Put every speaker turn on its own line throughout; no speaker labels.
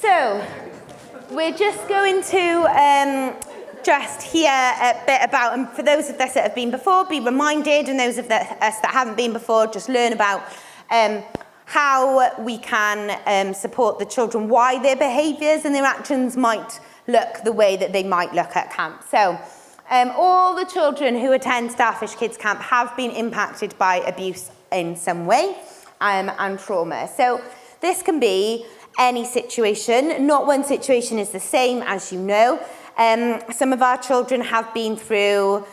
So, we're just going to just hear a bit about, and for those of us that have been before, be reminded, and those of us that haven't been before, just learn about how we can support the children, why their behaviours and their actions might look the way that they might look at camp. So, all the children who attend Starfish Kids Camp have been impacted by abuse in some way and trauma. So, this can be any situation. Not one situation is the same, as you know. Some of our children have been through,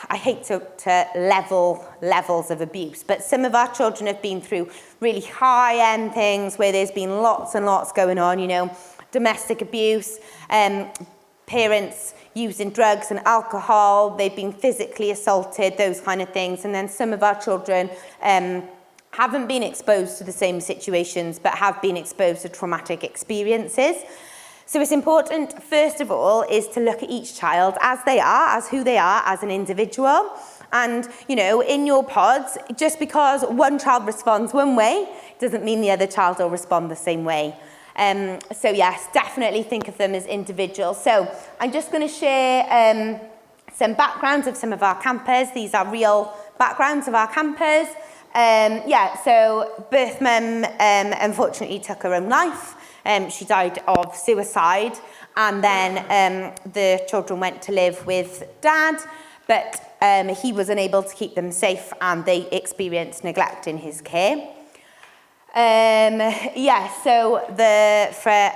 I hate to levels of abuse, but some of our children have been through really high-end things where there's been lots and lots going on, you know, domestic abuse, parents using drugs and alcohol, they've been physically assaulted, those kind of things. And then some of our children haven't been exposed to the same situations, but have been exposed to traumatic experiences. So it's important, first of all, is to look at each child as they are, as who they are, as an individual. And, you know, in your pods, just because one child responds one way, doesn't mean the other child will respond the same way. So yes, definitely think of them as individuals. So I'm just going to share some backgrounds of some of our campers. These are real backgrounds of our campers. So birth mum unfortunately took her own life. She died of suicide, and then the children went to live with Dad, but he was unable to keep them safe and they experienced neglect in his care. So for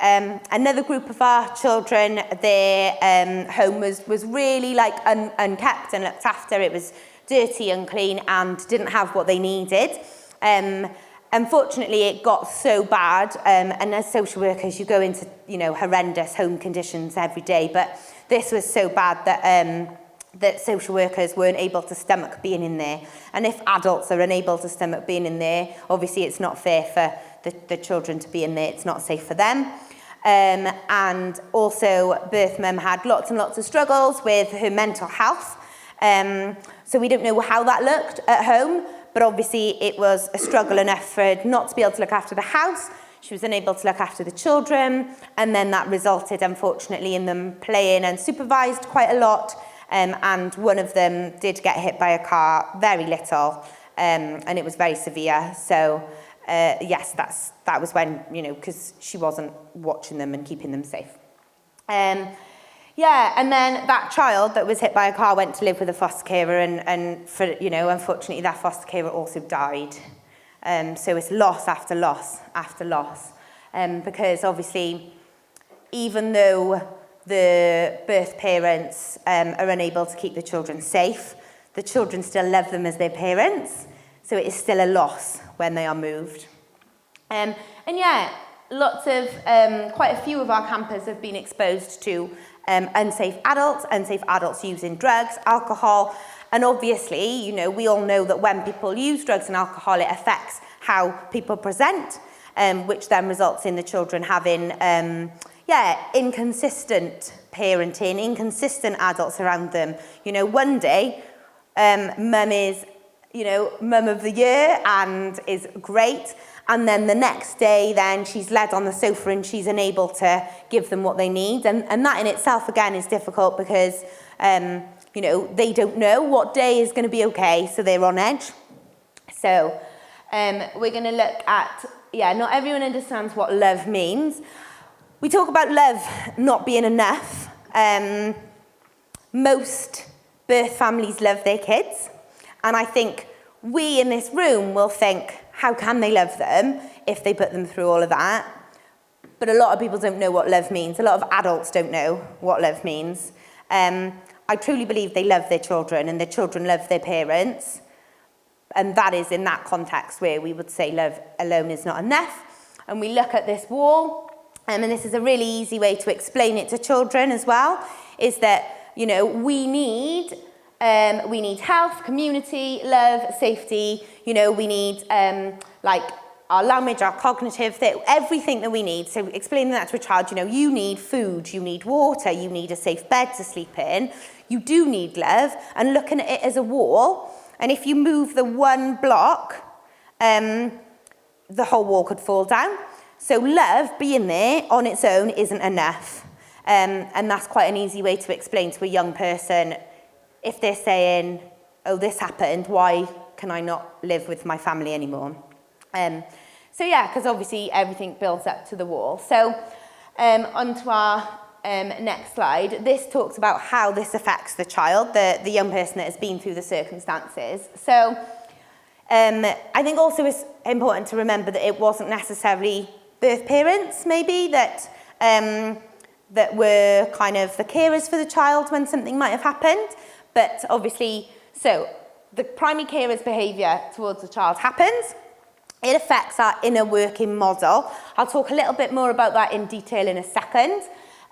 another group of our children, their home was really like unkept and looked after. It was dirty, unclean, and didn't have what they needed. Unfortunately, it got so bad, and as social workers, you go into, you know, horrendous home conditions every day, but this was so bad that that social workers weren't able to stomach being in there. And if adults are unable to stomach being in there, obviously it's not fair for the children to be in there, it's not safe for them. And also, birth mum had lots and lots of struggles with her mental health. So we don't know how that looked at home, but obviously it was a struggle enough for her not to be able to look after the house. She was unable to look after the children, and then that resulted, unfortunately, in them playing unsupervised quite a lot, and one of them did get hit by a car, very little, and it was very severe. So, yes, that was when, you know, because she wasn't watching them and keeping them safe. And then that child that was hit by a car went to live with a foster carer, and for, you know, unfortunately that foster carer also died. So it's loss after loss after loss, because obviously, even though the birth parents are unable to keep the children safe, the children still love them as their parents, so it is still a loss when they are moved. Lots of, quite a few of our campers have been exposed to unsafe adults using drugs, alcohol, and obviously, you know, we all know that when people use drugs and alcohol, it affects how people present, which then results in the children having, inconsistent parenting, inconsistent adults around them. You know, one day, mum is, you know, mum of the year and is great, and then the next day, then she's led on the sofa and she's unable to give them what they need. And that in itself, again, is difficult because, you know, they don't know what day is going to be okay, so they're on edge. So we're going to look at, not everyone understands what love means. We talk about love not being enough. Most birth families love their kids. And I think we in this room will think, how can they love them if they put them through all of that? But a lot of people don't know what love means. A lot of adults don't know what love means. I truly believe they love their children and their children love their parents. And that is in that context where we would say love alone is not enough. And we look at this wall, and this is a really easy way to explain it to children as well, is that, you know, we need health, community, love, safety. You know, we need like our language, our cognitive, everything that we need. So explaining that to a child, you know, you need food, you need water, you need a safe bed to sleep in. You do need love, and looking at it as a wall. And if you move the one block, the whole wall could fall down. So love being there on its own isn't enough. And that's quite an easy way to explain to a young person if they're saying, oh, this happened, why can I not live with my family anymore? So yeah, because obviously everything builds up to the wall. So on to our next slide. This talks about how this affects the child, the young person that has been through the circumstances. So I think also it's important to remember that it wasn't necessarily birth parents, maybe, that were kind of the carers for the child when something might have happened. But obviously, so the primary carer's behaviour towards the child happens. It affects our inner working model. I'll talk a little bit more about that in detail in a second.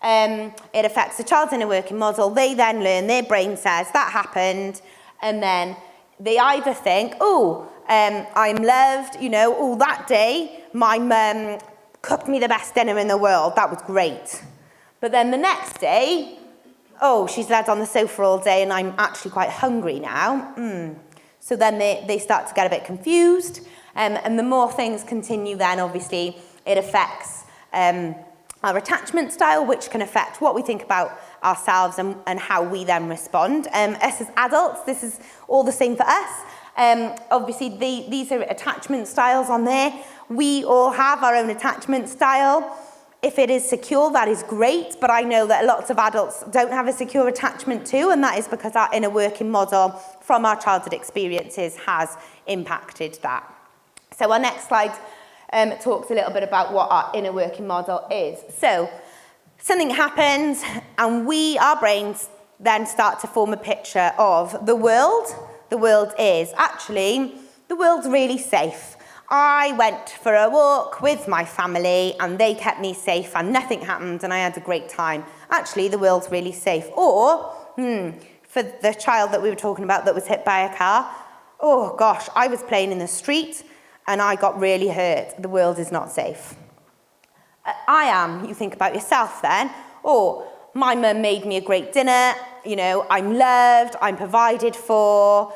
It affects the child's inner working model. They then learn, their brain says, that happened. And then they either think, oh, I'm loved, you know, oh, that day my mum cooked me the best dinner in the world. That was great. But then the next day, oh, she's led on the sofa all day and I'm actually quite hungry now. So then they start to get a bit confused. And the more things continue then, obviously, it affects our attachment style, which can affect what we think about ourselves and how we then respond. Us as adults, this is all the same for us. Obviously, these are attachment styles on there. We all have our own attachment style. If it is secure, that is great, but I know that lots of adults don't have a secure attachment too, and that is because our inner working model from our childhood experiences has impacted that. So our next slide talks a little bit about what our inner working model is. So something happens and our brains then start to form a picture of the world. The world is actually, the world's really safe. I went for a walk with my family and they kept me safe and nothing happened and I had a great time. Actually, the world's really safe. Or, for the child that we were talking about that was hit by a car, oh gosh, I was playing in the street and I got really hurt. The world is not safe. You think about yourself then. Oh, my mum made me a great dinner. You know, I'm loved, I'm provided for.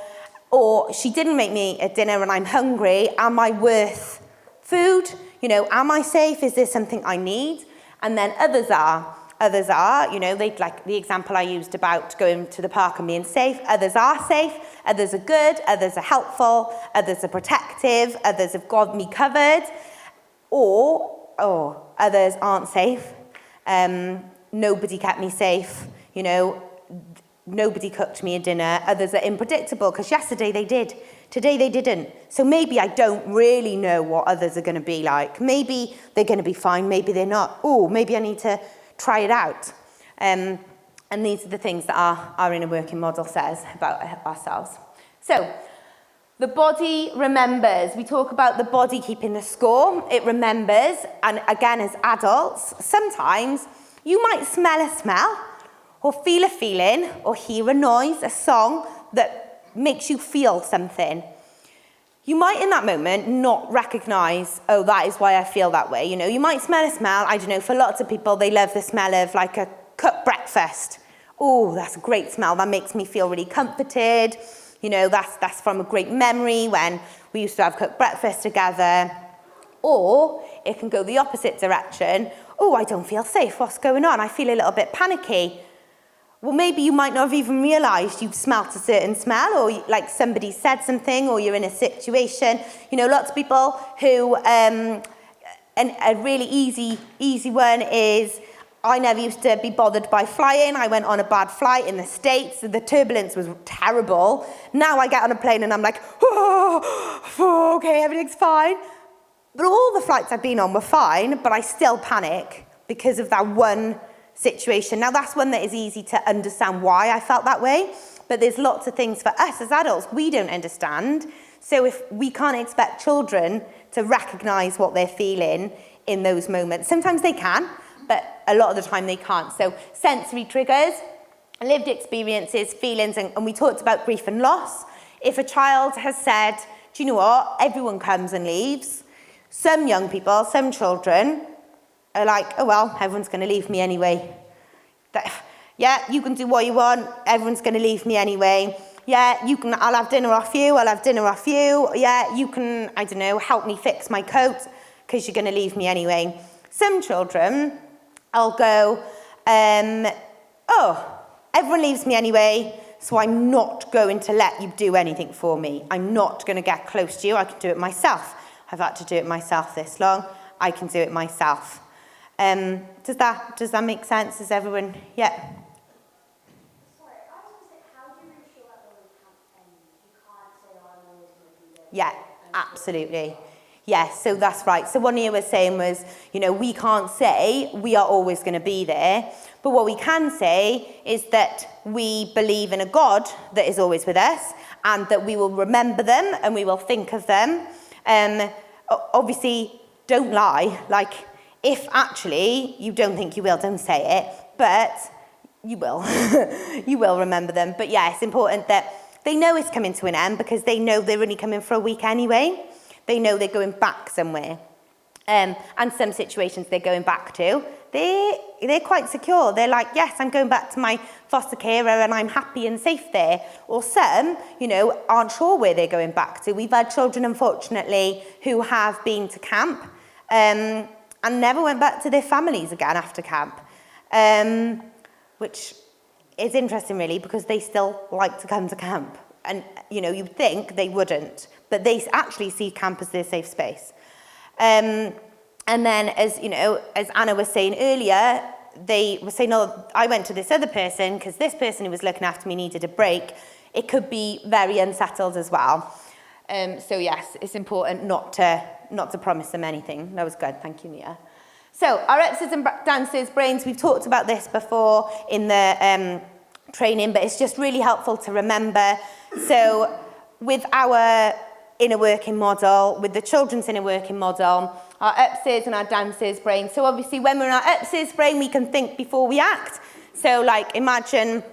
Or she didn't make me a dinner and I'm hungry. Am I worth food? You know, am I safe? Is there something I need? And then others are, you know, they like the example I used about going to the park and being safe. Others are safe, others are good, others are helpful, others are protective, others have got me covered. Or others aren't safe. Nobody kept me safe, you know, nobody cooked me a dinner. Others are unpredictable because yesterday they did, today they didn't. So maybe I don't really know what others are going to be like. Maybe they're going to be fine, maybe they're not. Oh, maybe I need to try it out. And these are the things that our inner working model says about ourselves. So the body remembers. We talk about the body keeping the score. It remembers. And again, as adults, sometimes you might smell a smell or feel a feeling or hear a noise, a song that makes you feel something. You might in that moment not recognise, oh, that is why I feel that way. You know, you might smell a smell. I don't know, for lots of people, they love the smell of like a cooked breakfast. Oh, that's a great smell. That makes me feel really comforted. You know, that's from a great memory when we used to have cooked breakfast together. Or it can go the opposite direction. Oh, I don't feel safe. What's going on? I feel a little bit panicky. Well, maybe you might not have even realised you've smelt a certain smell, or like somebody said something, or you're in a situation. You know, lots of people who, and a really easy one is, I never used to be bothered by flying. I went on a bad flight in the States. The turbulence was terrible. Now I get on a plane and I'm like, oh, okay, everything's fine. But all the flights I've been on were fine, but I still panic because of that one situation. Now that's one that is easy to understand why I felt that way, but there's lots of things for us as adults we don't understand. So if we can't expect children to recognise what they're feeling in those moments, sometimes they can, but a lot of the time they can't. So sensory triggers, lived experiences, feelings, and we talked about grief and loss. If a child has said, do you know what, everyone comes and leaves, some young people, some children are like, oh well, everyone's going to leave me anyway. Yeah, you can do what you want, everyone's going to leave me anyway. Yeah, I'll have dinner off you, Yeah, you can, I don't know, help me fix my coat, because you're going to leave me anyway. Some children, I'll go, oh, everyone leaves me anyway, so I'm not going to let you do anything for me. I'm not going to get close to you. I can do it myself. I've had to do it myself this long. I can do it myself. Does that make sense? Is everyone, yeah?
Sorry, I was going to say, how do you ensure that when camp ends? You can't say, oh, I'm always going to be there.
Yeah, absolutely. Yes, so that's right. So what Nia was saying was, you know, we can't say we are always going to be there, but what we can say is that we believe in a God that is always with us, and that we will remember them and we will think of them. Obviously, don't lie. Like, if actually you don't think you will, don't say it, but you will. You will remember them. But yeah, it's important that they know it's coming to an end, because they know they're only coming for a week anyway. They know they're going back somewhere. And some situations they're going back to, they're quite secure. They're like, yes, I'm going back to my foster carer and I'm happy and safe there. Or some, you know, aren't sure where they're going back to. We've had children, unfortunately, who have been to camp and never went back to their families again after camp, which is interesting, really, because they still like to come to camp. And, you know, you'd think they wouldn't, but they actually see camp as their safe space. And then, as you know, as Anna was saying earlier, they were saying, oh, I went to this other person because this person who was looking after me needed a break. It could be very unsettled as well. So yes, it's important not to promise them anything. That was good, thank you, Nia. So our upstairs and downstairs brains, we've talked about this before in the training, but it's just really helpful to remember. So with our inner working model, with the children's inner working model, our upstairs and our downstairs brain. So obviously when we're in our upstairs brain, we can think before we act. So like imagine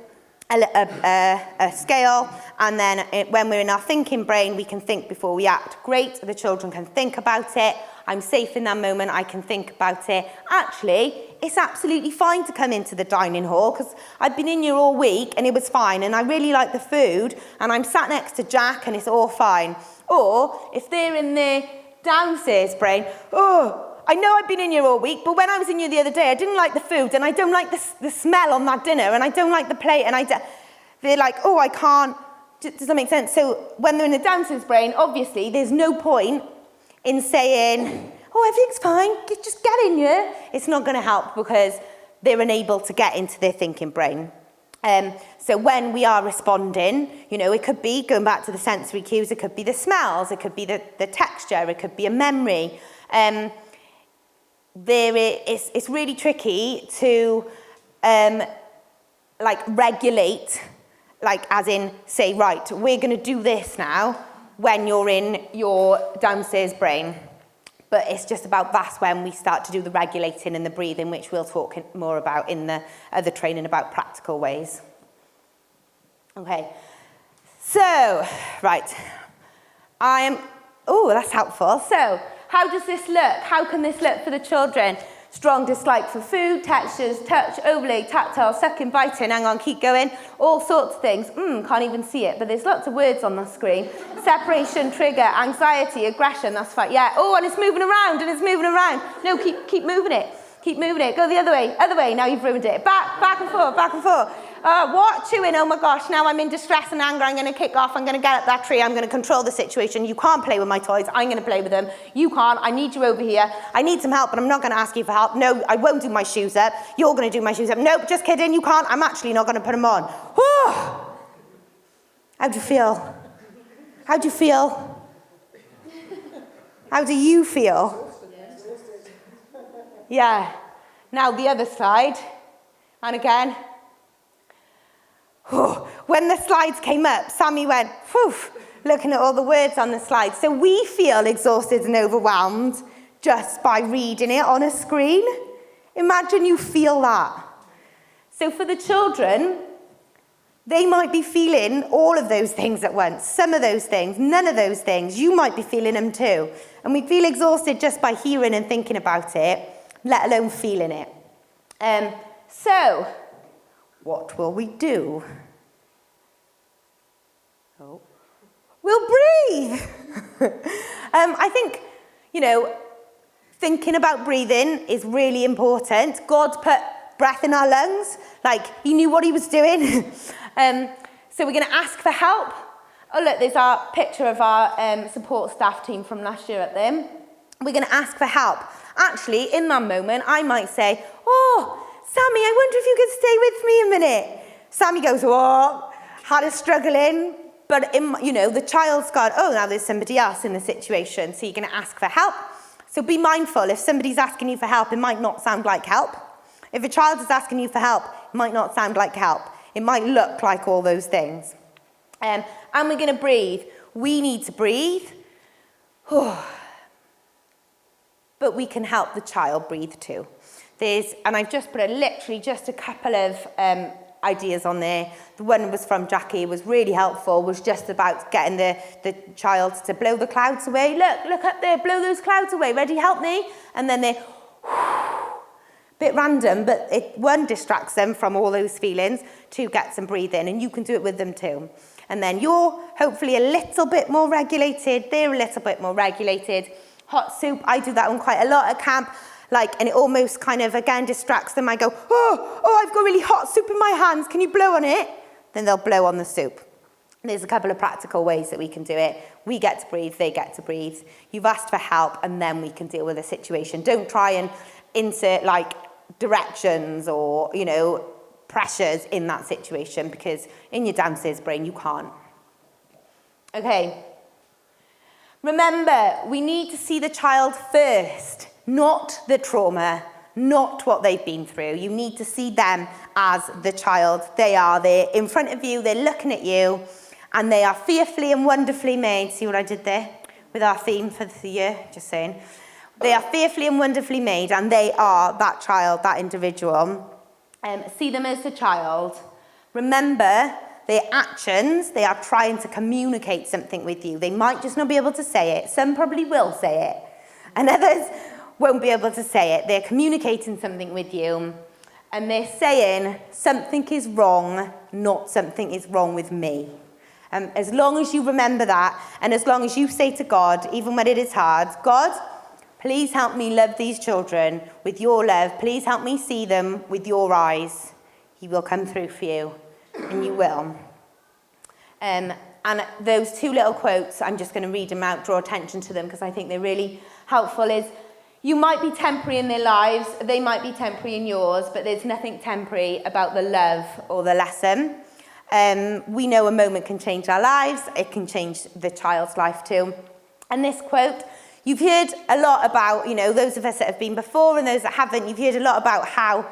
a scale, and then when we're in our thinking brain, we can think before we act. Great, the children can think about it. I'm safe in that moment, I can think about it. Actually, it's absolutely fine to come into the dining hall because I've been in here all week and it was fine and I really like the food and I'm sat next to Jack and it's all fine. Or if they're in the downstairs brain, oh, I know I've been in here all week, but when I was in here the other day, I didn't like the food and I don't like the smell on that dinner and I don't like the plate and they're like, oh, I can't. Does that make sense? So when they're in the downstairs brain, obviously there's no point in saying, oh, everything's fine, just get in here. It's not going to help because they're unable to get into their thinking brain. So when we are responding, you know, it could be going back to the sensory cues, it could be the smells, it could be the texture, it could be a memory. It's really tricky to like regulate, like as in say, right, we're going to do this now when you're in your downstairs brain. But it's just about that's when we start to do the regulating and the breathing, which we'll talk more about in the other training about practical ways. Okay, so, right, oh, that's helpful. So, how does this look? How can this look for the children? Strong dislike for food, textures, touch, overlay, tactile, sucking, biting, hang on, keep going, all sorts of things. Can't even see it, but there's lots of words on the screen. Separation, trigger, anxiety, aggression, that's fine. Yeah, oh, and it's moving around, and it's moving around. No, keep moving it. Keep moving it. Go the other way, now you've ruined it. Back and forth, back and forth. What? Chewing, oh my gosh, now I'm in distress and anger, I'm going to kick off, I'm going to get up that tree, I'm going to control the situation. You can't play with my toys, I'm going to play with them. You can't, I need you over here. I need some help, but I'm not going to ask you for help. No, I won't do my shoes up. You're going to do my shoes up. Nope, just kidding, you can't. I'm actually not going to put them on. Whew. How do you feel? How do you feel? How do you feel? Yeah. Now the other side. And again. When the slides came up, Sammy went, whew, looking at all the words on the slides. So we feel exhausted and overwhelmed just by reading it on a screen. Imagine you feel that. So for the children, they might be feeling all of those things at once. Some of those things, none of those things. You might be feeling them too. And we feel exhausted just by hearing and thinking about it, let alone feeling it. So, what will we do? Oh. We'll breathe. I think, you know, Thinking about breathing is really important. God put breath in our lungs, like he knew what he was doing. So we're going to ask for help. Oh look, there's our picture of our support staff team from last year at them. We're going to ask for help. Actually, in that moment, I might say, oh, Sammy, I wonder if you could stay with me a minute. Sammy goes, oh, Hannah's struggling. But, the child's gone, oh, now there's somebody else in the situation. So you're going to ask for help. So be mindful. If somebody's asking you for help, it might not sound like help. If a child is asking you for help, it might not sound like help. It might look like all those things. And we're going to breathe. We need to breathe. But we can help the child breathe too. And I've just put literally just a couple of ideas on there. The one was from Jackie, was really helpful, was just about getting the child to blow the clouds away. Look up there, blow those clouds away. Ready, help me? And then they, bit random, but one distracts them from all those feelings, two gets them breathing, and you can do it with them too. And then you're hopefully a little bit more regulated, they're a little bit more regulated. Hot soup, I do that one quite a lot at camp, and it almost kind of, again, distracts them. I go, oh, I've got really hot soup in my hands, can you blow on it? Then they'll blow on the soup. And there's a couple of practical ways that we can do it. We get to breathe, they get to breathe. You've asked for help, and then we can deal with the situation. Don't try and insert, directions or, pressures in that situation, because in your downstairs brain, you can't. Okay. Remember, we need to see the child first, not the trauma, not what they've been through. You need to see them as the child they are. They're in front of you, they're looking at you, and they are fearfully and wonderfully made. See what I did there with our theme for the year? Just saying. They are fearfully and wonderfully made, and they are that child, that individual. See them as the child. Remember, their actions, they are trying to communicate something with you. They might just not be able to say it. Some probably will say it, and others won't be able to say it. They're communicating something with you, and they're saying something is wrong, not something is wrong with me. As long as you remember that, and as long as you say to God, even when it is hard, God, please help me love these children with your love. Please help me see them with your eyes. He will come through for you, and you will. And those two little quotes, I'm just going to read them out, draw attention to them, because I think they're really helpful, is, you might be temporary in their lives, they might be temporary in yours, but there's nothing temporary about the love or the lesson. We know a moment can change our lives. It can change the child's life too. And this quote, you've heard a lot about, those of us that have been before and those that haven't, you've heard a lot about how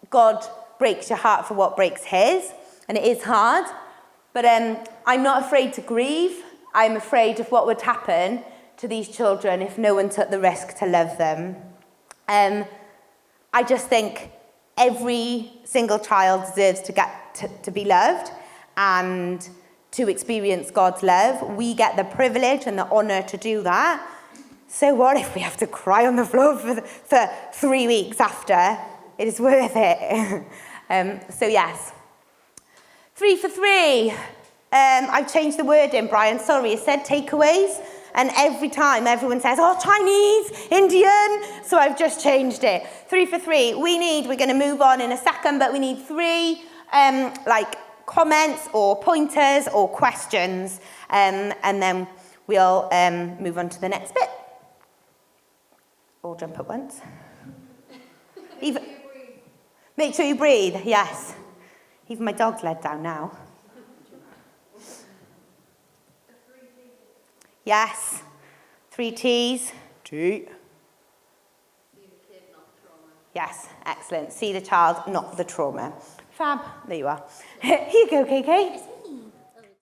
God breaks your heart for what breaks his, and it is hard, but I'm not afraid to grieve. I'm afraid of what would happen to these children if no one took the risk to love them. I just think every single child deserves to get to be loved and to experience God's love. We get the privilege and the honour to do that. So what if we have to cry on the floor for 3 weeks after? It is worth it. So yes. 3 for 3. I've changed the wording, Brian. Sorry, it said takeaways. And every time everyone says, oh, Chinese, Indian. So I've just changed it. 3 for 3. We're going to move on in a second, but we need 3 comments or pointers or questions. And then we'll move on to the next bit. All jump at once. Make sure you breathe, yes. Even my dog's led down now. Yes. 3 T's. T. See the kid, not the trauma. Yes, excellent. See the child, not the trauma. Fab. There you are. Here you go, KK.